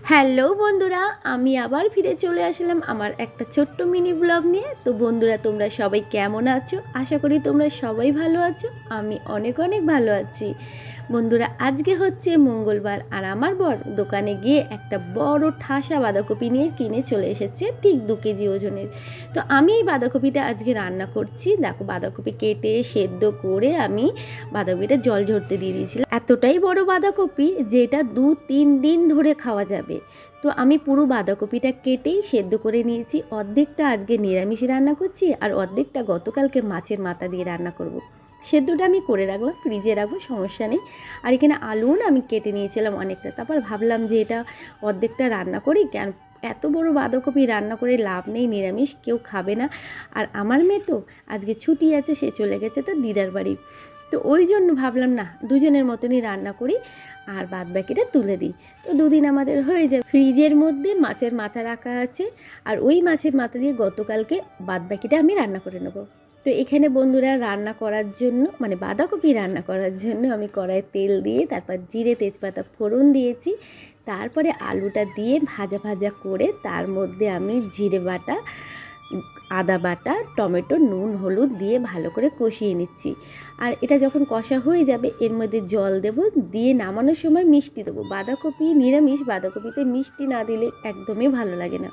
Hello বন্ধুরা, আমি আবার ফিরে চলে আসলাম আমার একটা ছোট্ট মিনি ব্লগ নিয়ে। তো বন্ধুরা, তোমরা সবাই কেমন আছো? আশা করি তোমরা সবাই ভালো আছো। আমি অনেক অনেক ভালো আছি। বন্ধুরা, আজকে হচ্ছে মঙ্গলবার, আর আমার বর দোকানে গিয়ে একটা বড় ঠাসা বাঁধাকপি নিয়ে কিনে চলে এসেছে, ঠিক 2 কেজি ওজনের। তো আমি এই বাঁধাকপিটা আজকে রান্না করছি। দেখো, বাঁধাকপি কেটে সেদ্ধ করে আমি বাঁধাকপিটা জল ঝরতে দিয়ে দিয়েছিলাম। এতটাই বড় বাঁধাকপি যে এটা 2-3 দিন ধরে খাওয়া যাবে। তো আমি পুরো বাঁধাকপিটা কেটেই সেদ্ধ করে নিয়েছি। অর্ধেকটা আজকে নিরামিষ রান্না করছি, আর অর্ধেকটা গতকালকে মাছের মাথা দিয়ে রান্না করব। সেদ্ধটা আমি করে রাখলাম, ফ্রিজে রাখবো, সমস্যা নেই। আর এখানে আলু না আমি কেটে নিয়েছিলাম অনেকটা। তারপর ভাবলাম যে এটা অর্ধেকটা রান্না করি, কেন এত বড় বাঁধাকপি রান্না করে লাভ নেই, নিরামিষ কেউ খাবে না। আর আমার মেয়ে তো আজকে ছুটি আছে, সে চলে গেছে তার দিদার বাড়ি। তো ওই জন্য ভাবলাম না, দুজনের মতনই রান্না করি আর বাদ বাকিটা তুলে দিই। তো 2 দিন আমাদের হয়ে যায়। ফ্রিজের মধ্যে মাছের মাথা রাখা আছে, আর ওই মাছের মাথা দিয়ে গতকালকে বাদ বাকিটা আমি রান্না করে নেব। তো এখানে বন্ধুরা, রান্না করার জন্য মানে বাঁধাকপি রান্না করার জন্য আমি কড়াইয়ে তেল দিয়ে তারপর জিরে তেজপাতা ফোড়ন দিয়েছি। তারপরে আলুটা দিয়ে ভাজা ভাজা করে তার মধ্যে আমি জিরে বাটা, আদা বাটা, টমেটো, নুন, হলুদ দিয়ে ভালো করে কষিয়ে নিচ্ছি। আর এটা যখন কষা হয়ে যাবে এর মধ্যে জল দেব, দিয়ে নামানোর সময় মিষ্টি দেবো। বাঁধাকপি নিরামিষ, বাঁধাকপিতে মিষ্টি না দিলে একদমই ভালো লাগে না।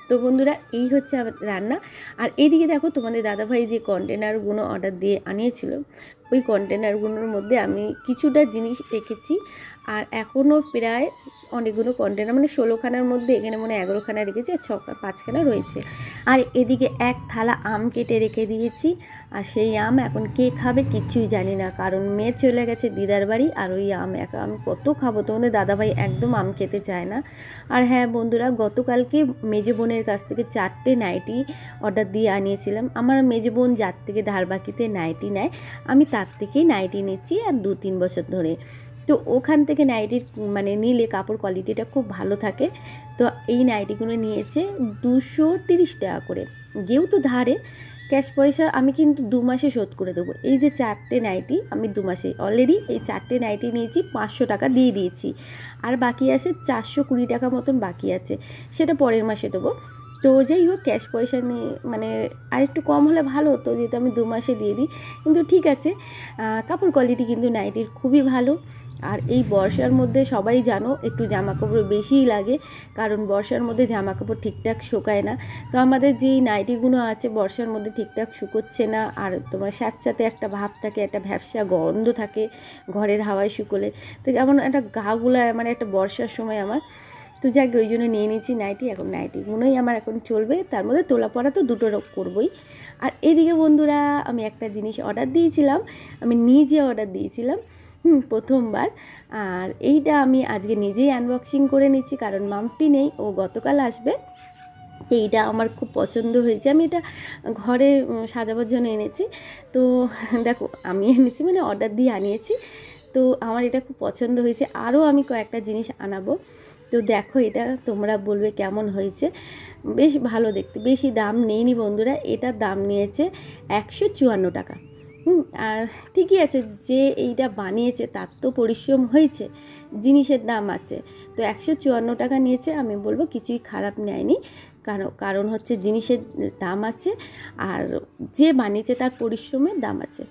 তো বন্ধুরা, এই হচ্ছে আমার রান্না। আর এইদিকে দেখো, তোমাদের দাদাভাই যে কন্টেনারগুলো অর্ডার দিয়ে আনিয়েছিল, ওই কন্টেনারগুলোর মধ্যে আমি কিছুটা জিনিস রেখেছি। আর এখনও প্রায় অনেকগুলো কন্টেনার, মানে 16খানার মধ্যে এখানে মনে 11খানা রেখেছি, আর 5খানা রয়েছে। আর এদিকে এক থালা আম কেটে রেখে দিয়েছি। আর সেই আম এখন কে খাবে কিচ্ছুই জানি না, কারণ মেয়ে চলে গেছে দিদার বাড়ি। আর ওই আম একা আমি কত খাবো? তোমাদের দাদাভাই একদম আম খেতে চায় না। আর হ্যাঁ বন্ধুরা, গতকালকে মেজো বোনের কাছ থেকে 4টে নাইটি অর্ডার দিয়ে আনিয়েছিলাম। আমার মেজো বোন যার থেকে ধার বাকিতে নাইটি নেয়, আমি তার থেকেই নাইটি নিচ্ছি আর 2-3 বছর ধরে। তো ওখান থেকে নাইটির মানে নিলে কাপড় কোয়ালিটিটা খুব ভালো থাকে। তো এই নাইটিগুলো নিয়েছে 230 টাকা করে। যেহেতু ধারে, ক্যাশ পয়সা আমি কিন্তু 2 মাসে শোধ করে দেবো। এই যে 4টে নাইটি আমি 2 মাসে অলরেডি এই 4টে নাইটি নিয়েছি, 500 টাকা দিয়ে দিয়েছি। আর বাকি আছে 420 টাকা মতন বাকি আছে, সেটা পরের মাসে দেবো। তো যাই হোক, ক্যাশ পয়সা নিয়ে মানে আরেকটু কম হলে ভালো হতো, যেহেতু আমি 2 মাসে দিয়ে দিই। কিন্তু ঠিক আছে, কাপড় কোয়ালিটি কিন্তু নাইটির খুবই ভালো। আর এই বর্ষার মধ্যে সবাই জানো একটু জামা কাপড় বেশিই লাগে, কারণ বর্ষার মধ্যে জামা কাপড় ঠিকঠাক শুকায় না। তো আমাদের যেই নাইটিগুলো আছে বর্ষার মধ্যে ঠিকঠাক শুকোচ্ছে না, আর তোমার সাথে একটা ভাব থাকে, একটা ভ্যাপসা গন্ধ থাকে ঘরের হাওয়ায় শুকোলে। তো যেমন একটা গাগুলা মানে একটা বর্ষার সময় আমার। তো যাক, ওই জন্য নিয়ে নিয়েছি নাইটি। এখন নাইটিগুলোই আমার এখন চলবে, তার মধ্যে তোলা পড়া তো দুটো করবই। আর এদিকে বন্ধুরা, আমি একটা জিনিস অর্ডার দিয়েছিলাম, আমি নিজে অর্ডার দিয়েছিলাম প্রথমবার। আর এইটা আমি আজকে নিজেই আনবক্সিং করে নিচ্ছি, কারণ মাম্পি নেই, ও গতকাল আসবে। এইটা আমার খুব পছন্দ হয়েছে, আমি এটা ঘরে সাজাবার জন্য এনেছি। তো দেখো, আমি এনেছি মানে অর্ডার দিয়ে আনিয়েছি। তো আমার এটা খুব পছন্দ হয়েছে, আরও আমি কয়েকটা জিনিস আনাবো। তো দেখো, এটা তোমরা বলবে কেমন হয়েছে। বেশ ভালো দেখতে, বেশি দাম নেয়নি বন্ধুরা, এটার দাম নিয়েছে 154 টাকা। আর ঠিকই আছে, যে এইটা বানিয়েছে তার তো পরিশ্রম হয়েছে, জিনিসের দাম আছে। তো 154 টাকা নিয়েছে, আমি বলবো কিছুই খারাপ নেয়নি। কারণ হচ্ছে জিনিসের দাম আছে, আর যে বানিয়েছে তার পরিশ্রমের দাম আছে।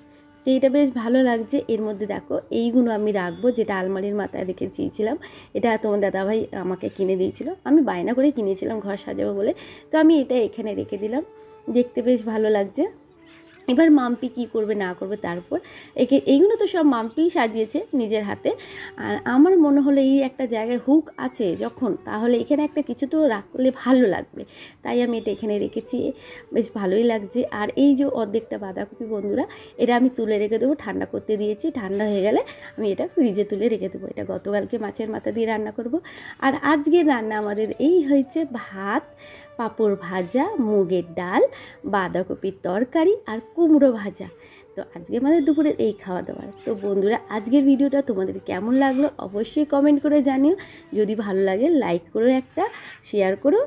তো এইটা বেশ ভালো লাগছে। এর মধ্যে দেখো, এইগুলো আমি রাখবো, যেটা আলমারির মাথায় রেখে দিয়েছিলাম। এটা তোমার দাদাভাই আমাকে কিনে দিয়েছিল, আমি বায়না করে কিনেছিলাম ঘর সাজাবো বলে। তো আমি এটা এখানে রেখে দিলাম, দেখতে বেশ ভালো লাগছে। এবার মাম্পি কী করবে না করবে, তারপর এইগুলো তো সব মাম্পিই সাজিয়েছে নিজের হাতে। আর আমার মনে হলো এই একটা জায়গায় হুক আছে যখন, তাহলে এখানে একটা কিছু তো রাখলে ভালো লাগবে, তাই আমি এটা এখানে রেখেছি, বেশ ভালোই লাগছে। আর এই যে অর্ধেকটা বাঁধাকপি বন্ধুরা, এটা আমি তুলে রেখে দেবো, ঠান্ডা করতে দিয়েছি, ঠান্ডা হয়ে গেলে আমি এটা ফ্রিজে তুলে রেখে দেবো। এটা গতকালকে মাছের মাথা দিয়ে রান্না করব। আর আজকের রান্না আমাদের এই হয়েছে: ভাত, পাঁপড় ভাজা, মুগের ডাল, বাঁধাকপির তরকারি আর কুমড়ো ভাজা। তো আজকে আমাদের দুপুরের এই খাওয়া দাওয়া। তো বন্ধুরা, আজকের ভিডিওটা তোমাদের কেমন লাগলো অবশ্যই কমেন্ট করে জানিও। যদি ভালো লাগে লাইক করো, একটা শেয়ার করো,